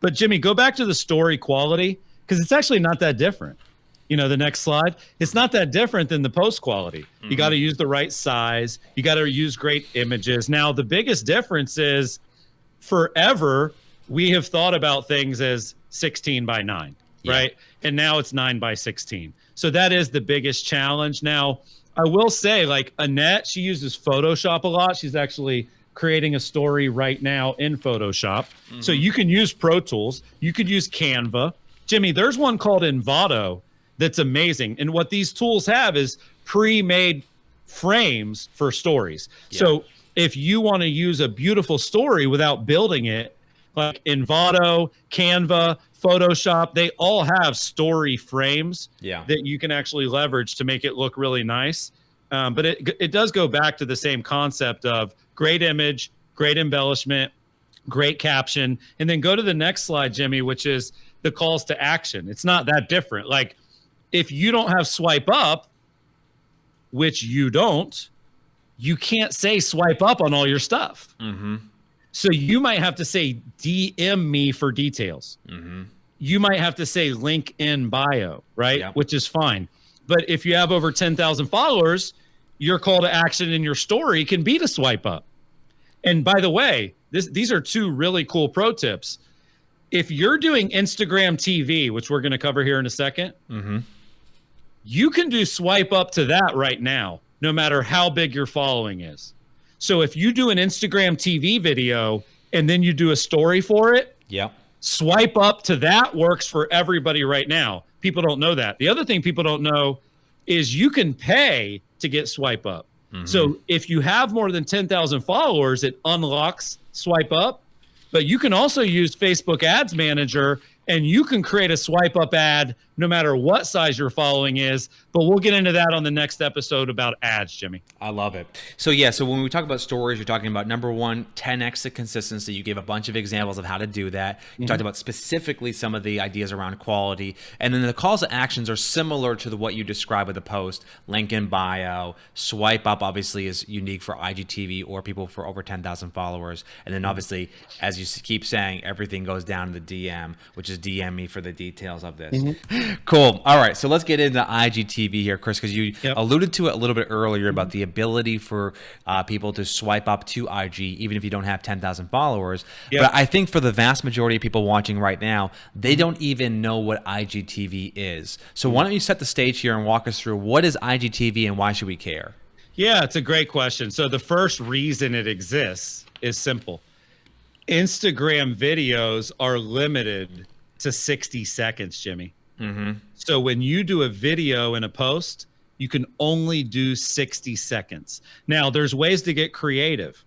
But Jimmy, go back to the story quality because it's actually not that different. The next slide, it's not that different than the post quality. You got to use the right size. You got to use great images. Now, the biggest difference is forever we have thought about things as 16 by 9, right? And now it's 9 by 16. So that is the biggest challenge. Now, I will say, like Annette, she uses Photoshop a lot. She's actually creating a story right now in Photoshop. So you can use Pro Tools. You could use Canva. Jimmy, there's one called Envato that's amazing. And what these tools have is pre-made frames for stories. So if you want to use a beautiful story without building it, like Envato, Canva, Photoshop, they all have story frames that you can actually leverage to make it look really nice. But it does go back to the same concept of great image, great embellishment, great caption. And then go to the next slide, Jimmy, which is the calls to action. It's not that different. Like if you don't have swipe up, which you don't, you can't say swipe up on all your stuff. So you might have to say DM me for details. You might have to say link in bio, right? Which is fine. But if you have over 10,000 followers, your call to action in your story can be to swipe up. And by the way, these are two really cool pro tips. If you're doing Instagram TV, which we're going to cover here in a second, you can do swipe up to that right now, no matter how big your following is. So if you do an Instagram TV video and then you do a story for it, swipe up to that works for everybody right now. People don't know that. The other thing people don't know is you can pay to get swipe up. So if you have more than 10,000 followers, it unlocks swipe up. But you can also use Facebook Ads Manager and you can create a swipe up ad no matter what size your following is. But we'll get into that on the next episode about ads, Jimmy. I love it. So so when we talk about stories, you're talking about number one, 10x the consistency. You gave a bunch of examples of how to do that. You talked about specifically some of the ideas around quality. And then the calls to actions are similar to what you described with the post. Link in bio, swipe up obviously is unique for IGTV or people for over 10,000 followers. And then obviously, as you keep saying, everything goes down to the DM, which is DM me for the details of this. Cool. All right. So let's get into IGTV here, Chris, because you alluded to it a little bit earlier about the ability for people to swipe up to IG, even if you don't have 10,000 followers. But I think for the vast majority of people watching right now, they don't even know what IGTV is. So why don't you set the stage here and walk us through what is IGTV and why should we care? Yeah, it's a great question. So the first reason it exists is simple. Instagram videos are limited to 60 seconds, Jimmy. So when you do a video in a post, you can only do 60 seconds. Now, there's ways to get creative.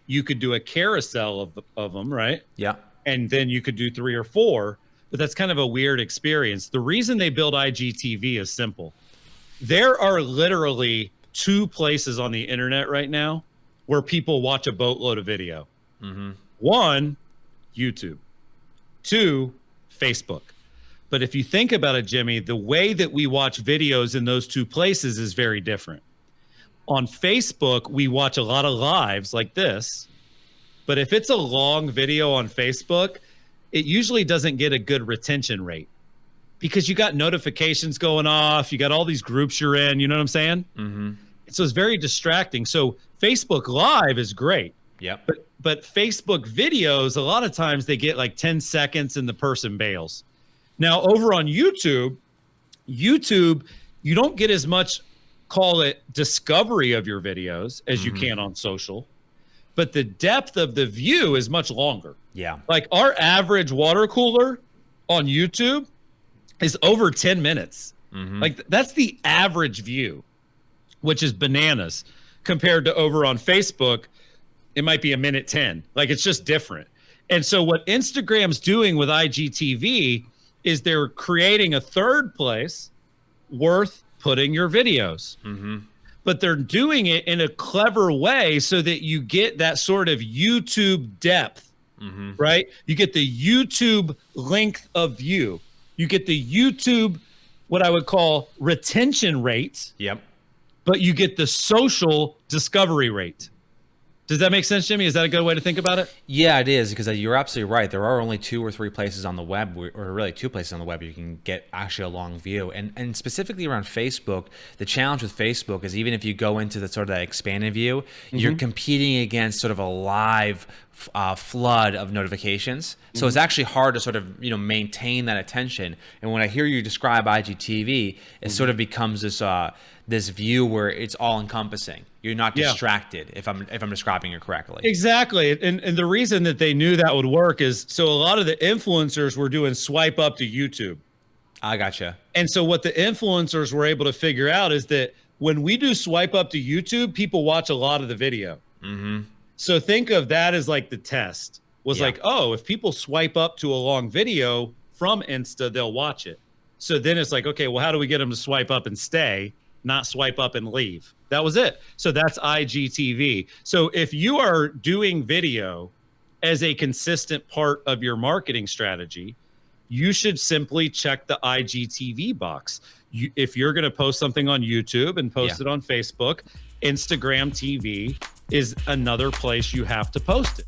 You could do a carousel of them, right? Yeah. And then you could do 3 or 4, but that's kind of a weird experience. The reason they build IGTV is simple. There are literally 2 places on the internet right now where people watch a boatload of video. 1, YouTube. 2, Facebook. But if you think about it, Jimmy, the way that we watch videos in those 2 places is very different. On Facebook, we watch a lot of lives like this. But if it's a long video on Facebook, it usually doesn't get a good retention rate because you got notifications going off. You got all these groups you're in. You know what I'm saying? So it's very distracting. So Facebook Live is great. But Facebook videos, a lot of times they get like 10 seconds and the person bails. Now, over on YouTube, you don't get as much, call it discovery of your videos as you can on social, but the depth of the view is much longer. Like our average water cooler on YouTube is over 10 minutes. Like that's the average view, which is bananas compared to over on Facebook. It might be 1:10. Like it's just different. And so what Instagram's doing with IGTV is they're creating a third place worth putting your videos. But they're doing it in a clever way so that you get that sort of YouTube depth, right? You get the YouTube length of view. You get the YouTube, what I would call retention rate. But you get the social discovery rate. Does that make sense, Jimmy? Is that a good way to think about it? Yeah, it is, because you're absolutely right. There are only 2 or 3 places on the web, or really 2 places on the web, you can get actually a long view. And specifically around Facebook, the challenge with Facebook is even if you go into the sort of that expanded view, you're competing against sort of a live flood of notifications. So it's actually hard to sort of maintain that attention. And when I hear you describe IGTV, it sort of becomes this view where it's all encompassing. You're not distracted, if I'm describing it correctly. Exactly. And the reason that they knew that would work is so a lot of the influencers were doing swipe up to YouTube. I gotcha. And so what the influencers were able to figure out is that when we do swipe up to YouTube, people watch a lot of the video. So think of that as like the test was like, oh, if people swipe up to a long video from Insta, they'll watch it. So then it's like, okay, well, how do we get them to swipe up and stay, not swipe up and leave? That was it. So that's IGTV. So if you are doing video as a consistent part of your marketing strategy, you should simply check the IGTV box. If you're going to post something on YouTube and post it on Facebook, Instagram TV is another place you have to post it.